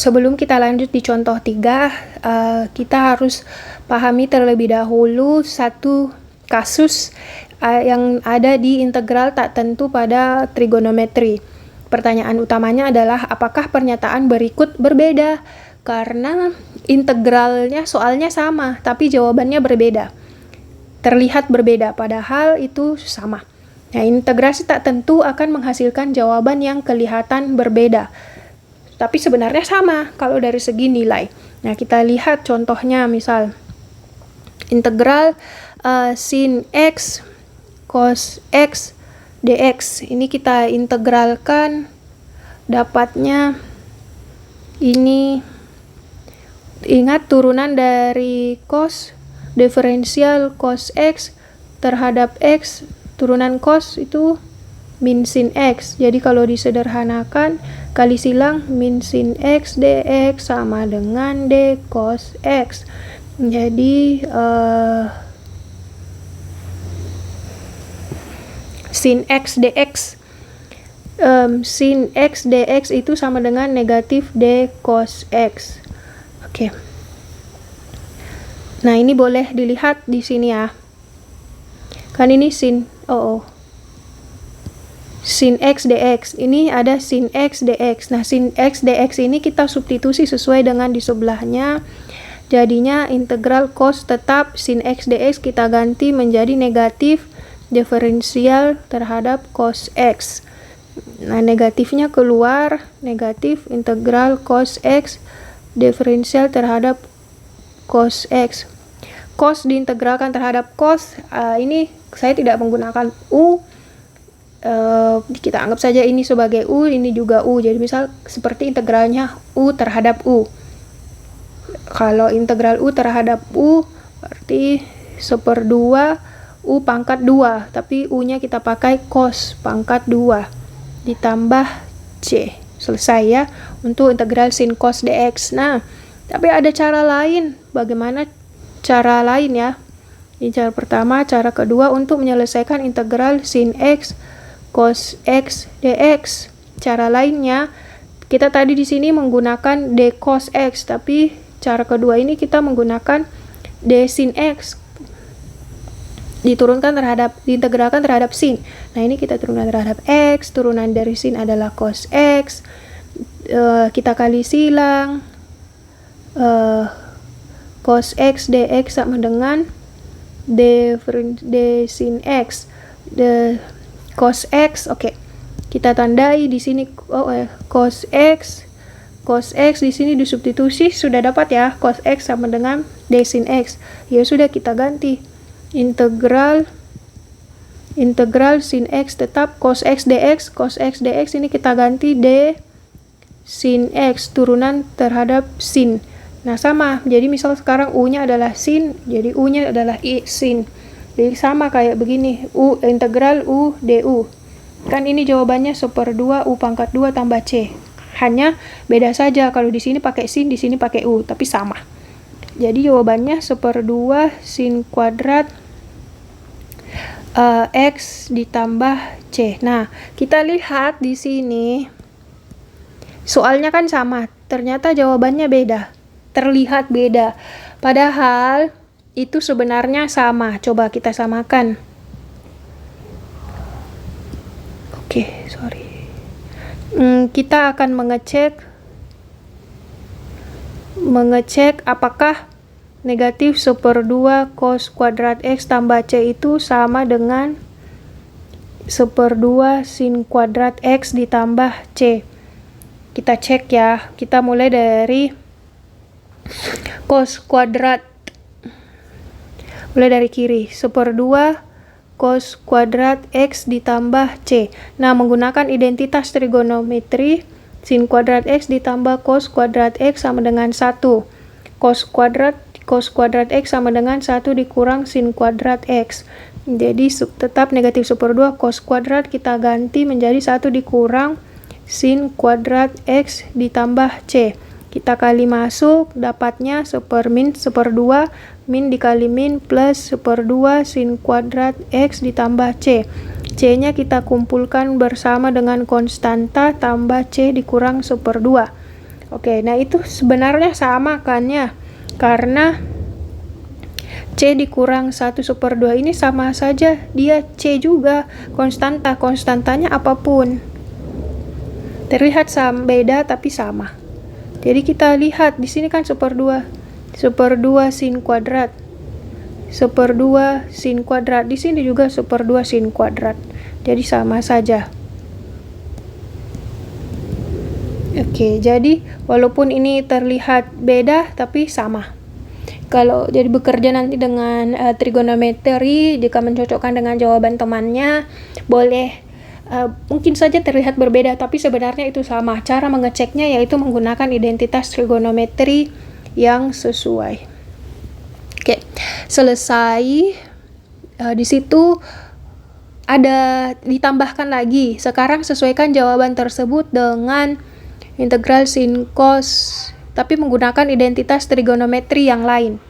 sebelum kita lanjut di contoh 3, kita harus pahami terlebih dahulu satu kasus yang ada di integral tak tentu pada trigonometri. Pertanyaan utamanya adalah apakah pernyataan berikut berbeda? Karena integralnya soalnya sama, tapi jawabannya berbeda. Terlihat berbeda, padahal itu sama. Nah, integrasi tak tentu akan menghasilkan jawaban yang kelihatan berbeda. Tapi sebenarnya sama kalau dari segi nilai. Nah, kita lihat contohnya, misal integral sin x cos x dx. Ini kita integralkan, dapatnya ini, ingat turunan dari cos, diferensial cos x terhadap x, turunan cos itu min sin x. Jadi kalau disederhanakan, kali silang min sin x dx sama dengan d cos x. Jadi sin x dx sin x dx itu sama dengan negatif d cos x. Oke. Nah, ini boleh dilihat di sini ya. Kan ini sin sin x dx. Ini ada sin x dx. Nah, sin x dx ini kita substitusi sesuai dengan di sebelahnya. Jadinya integral cos tetap sin x dx kita ganti menjadi negatif diferensial terhadap cos x. Nah, negatifnya keluar, negatif integral cos x diferensial terhadap cos x. Cos diintegralkan terhadap cos, ini saya tidak menggunakan u, kita anggap saja ini sebagai u, ini juga u. Jadi misal seperti integralnya u terhadap u. Kalau integral u terhadap u berarti 1/2 u pangkat 2, tapi u-nya kita pakai cos pangkat 2 ditambah c. Selesai ya untuk integral sin cos dx. Nah, tapi ada cara lain. Bagaimana cara lain ya? Ini cara pertama, cara kedua untuk menyelesaikan integral sin x cos x dx. Cara lainnya, kita tadi di sini menggunakan d cos x, tapi cara kedua ini kita menggunakan d sin x. Diintegralkan terhadap sin. Nah, ini kita turunkan terhadap x, turunan dari sin adalah cos x, kita kali silang, cos x dx sama dengan d sin x, cos x. Oke. Kita tandai di sini cos x di sini disubstitusi, sudah dapat ya, cos x sama dengan d sin x. Ya sudah, kita ganti integral sin x tetap cos x dx. Cos x dx ini kita ganti d sin x turunan terhadap sin. Nah, sama. Jadi misal sekarang u-nya adalah sin, jadi u-nya adalah sin. Jadi sama kayak begini, u integral u du. Kan ini jawabannya 1/2 u pangkat 2 tambah c. Hanya beda saja, kalau di sini pakai sin, di sini pakai u, tapi sama. Jadi jawabannya 1/2 sin kuadrat x ditambah c. Nah, kita lihat di sini soalnya kan sama, ternyata jawabannya beda, terlihat beda, padahal itu sebenarnya sama. Coba kita samakan. Kita akan mengecek apakah negatif 1/2 cos kuadrat x tambah c itu sama dengan 1/2 sin kuadrat x ditambah c. Kita cek ya. Kita mulai dari cos kuadrat. Mulai dari kiri. 1/2 cos kuadrat x ditambah c. Nah, menggunakan identitas trigonometri, sin kuadrat x ditambah cos kuadrat x sama dengan 1. Cos kuadrat x sama dengan 1 dikurang sin kuadrat x. Jadi tetap negatif 1/2 cos kuadrat kita ganti menjadi 1 dikurang sin kuadrat x ditambah c. Kita kali masuk, dapatnya 1/2 min dikali min plus 1/2 sin kuadrat x ditambah c. C-nya kita kumpulkan bersama dengan konstanta tambah c dikurang 1/2. Oke, nah itu sebenarnya sama kan ya, karena C dikurang 1/2 ini sama saja, dia C juga, konstantanya apapun. Terlihat beda tapi sama. Jadi kita lihat di sini kan 1/2 sin kuadrat. 1/2 sin kuadrat. Di sini juga 1/2 sin kuadrat. Jadi sama saja. Oke, jadi walaupun ini terlihat beda tapi sama. Kalau jadi bekerja nanti dengan trigonometri, jika mencocokkan dengan jawaban temannya, boleh mungkin saja terlihat berbeda, tapi sebenarnya itu sama. Cara mengeceknya yaitu menggunakan identitas trigonometri yang sesuai. Oke, selesai. Di situ ada ditambahkan lagi. Sekarang sesuaikan jawaban tersebut dengan integral sin cos, tapi menggunakan identitas trigonometri yang lain.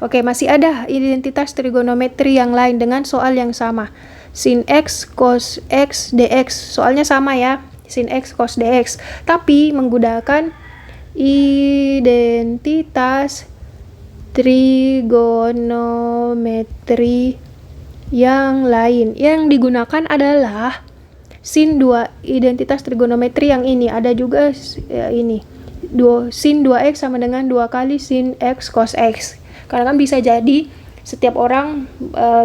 Oke, masih ada identitas trigonometri yang lain dengan soal yang sama. Sin x cos x dx, soalnya sama ya, sin x cos dx, tapi menggunakan identitas trigonometri yang lain. Yang digunakan adalah sin 2, identitas trigonometri yang ini. Ada juga ini, sin 2x sama dengan 2 kali sin x cos x. Karena kan bisa jadi setiap orang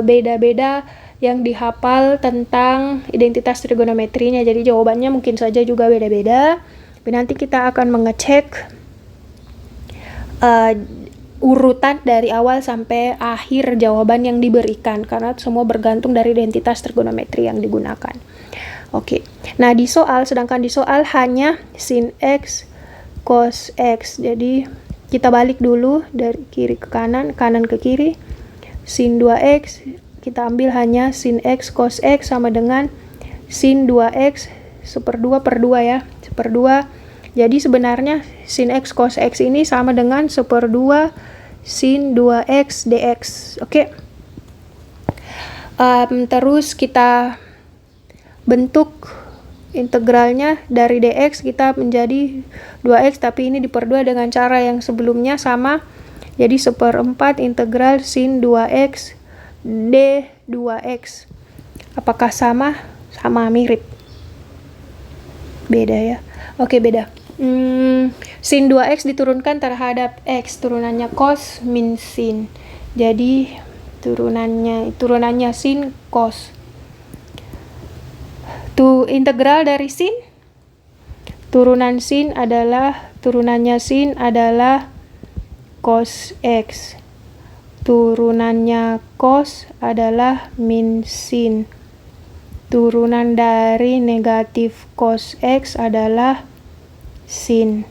beda-beda yang dihafal tentang identitas trigonometrinya, jadi jawabannya mungkin saja juga beda-beda. Nanti kita akan mengecek urutan dari awal sampai akhir jawaban yang diberikan, karena semua bergantung dari identitas trigonometri yang digunakan. Oke, nah sedangkan di soal hanya sin x cos x, jadi kita balik dulu dari kiri ke kanan, kanan ke kiri. Sin 2x, kita ambil hanya sin x cos x sama dengan sin 2x 1/2 ya, 1/2. Jadi sebenarnya sin x cos x ini sama dengan 1/2 sin 2x dx. Oke. Terus kita bentuk integralnya dari dx kita menjadi 2x, tapi ini diperluas dengan cara yang sebelumnya sama. Jadi 1/4 integral sin 2x d2x. Apakah sama? Sama, mirip. Beda ya. Oke, beda. Sin 2x diturunkan terhadap x, turunannya cos min sin. Jadi turunannya sin cos. Integral dari sin, turunannya sin adalah cos x, turunannya cos adalah min sin, turunan dari negatif cos x adalah sin.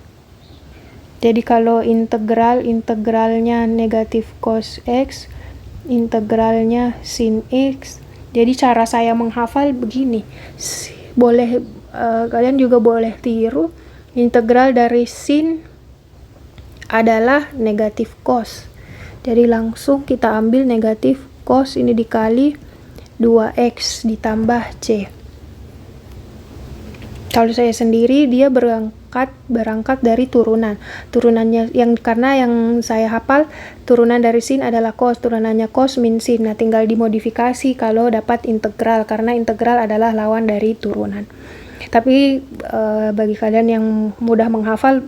Jadi kalau integralnya negatif cos x, integralnya sin x. Jadi cara saya menghafal begini, kalian juga boleh tiru. Integral dari sin adalah negatif cos, jadi langsung kita ambil negatif cos ini dikali 2x ditambah c. Kalau saya sendiri, dia berangkat dari turunannya karena yang saya hafal turunan dari sin adalah cos, turunannya cos min sin. Nah, tinggal dimodifikasi kalau dapat integral, karena integral adalah lawan dari turunan. Tapi bagi kalian yang mudah menghafal,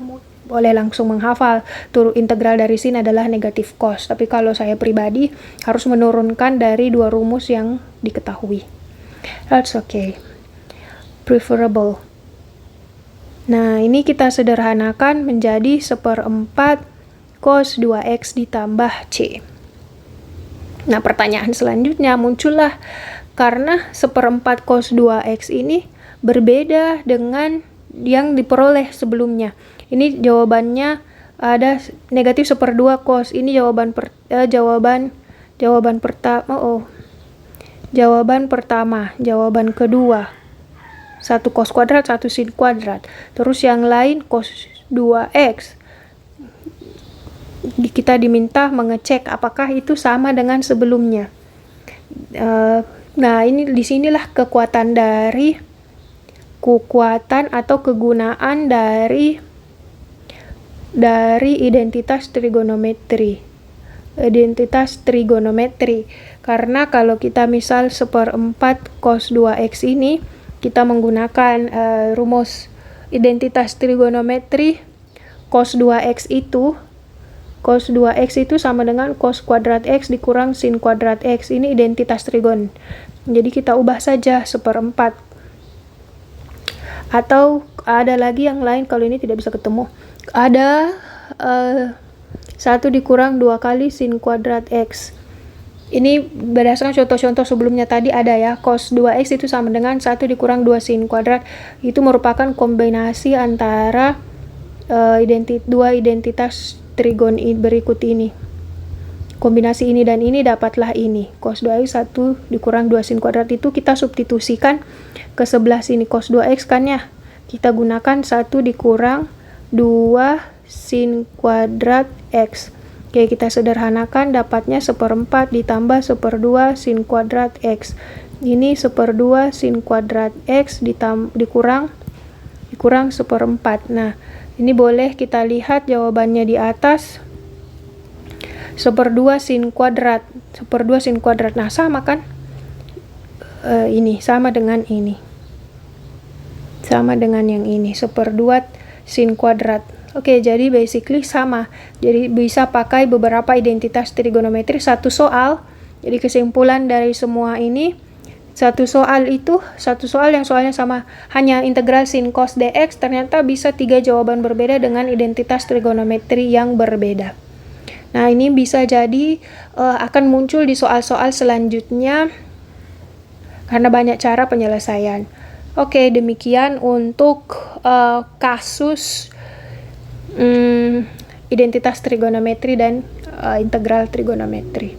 boleh langsung menghafal integral dari sin adalah negatif cos. Tapi kalau saya pribadi harus menurunkan dari dua rumus yang diketahui. That's okay, preferable. Nah, ini kita sederhanakan menjadi 1/4 cos 2x ditambah c. Nah, pertanyaan selanjutnya muncullah, karena 1/4 cos 2x ini berbeda dengan yang diperoleh sebelumnya. Ini jawabannya ada negatif 1/2 cos. Ini jawaban pertama, jawaban kedua. 1 cos kuadrat, 1 sin kuadrat. Terus yang lain cos 2x. Kita diminta mengecek apakah itu sama dengan sebelumnya. Nah, ini disinilah kekuatan atau kegunaan dari dari identitas trigonometri. Karena kalau kita misal 1/4 cos 2x ini, kita menggunakan rumus identitas trigonometri. Cos 2x itu sama dengan cos kuadrat x dikurang sin kuadrat x. Ini identitas trigon. Jadi kita ubah saja 1/4. Atau ada lagi yang lain kalau ini tidak bisa ketemu. Ada 1 dikurang 2 kali sin kuadrat x. Ini berdasarkan contoh-contoh sebelumnya tadi ada ya, cos 2x itu sama dengan 1 dikurang 2 sin kuadrat. Itu merupakan kombinasi antara dua identitas trigon berikut ini. Kombinasi ini dan ini dapatlah ini. Cos 2x 1 dikurang 2 sin kuadrat itu kita substitusikan ke sebelah sini. Cos 2x kan ya. Kita gunakan 1 dikurang 2 sin kuadrat x. Oke, kita sederhanakan, dapatnya 1/4 ditambah 1/2 sin kuadrat x. Ini 1/2 sin kuadrat x dikurang 1/4. Nah, ini boleh kita lihat jawabannya di atas. 1/2 sin kuadrat. Nah, sama kan? Ini sama dengan ini. Sama dengan yang ini, 1/2 sin kuadrat. Oke, jadi basically sama. Jadi bisa pakai beberapa identitas trigonometri satu soal. Jadi kesimpulan dari semua ini, satu soal yang soalnya sama, hanya integral sin cos dx, ternyata bisa 3 jawaban berbeda dengan identitas trigonometri yang berbeda. Nah, ini bisa jadi akan muncul di soal-soal selanjutnya karena banyak cara penyelesaian. Oke, demikian untuk kasus identitas trigonometri dan integral trigonometri.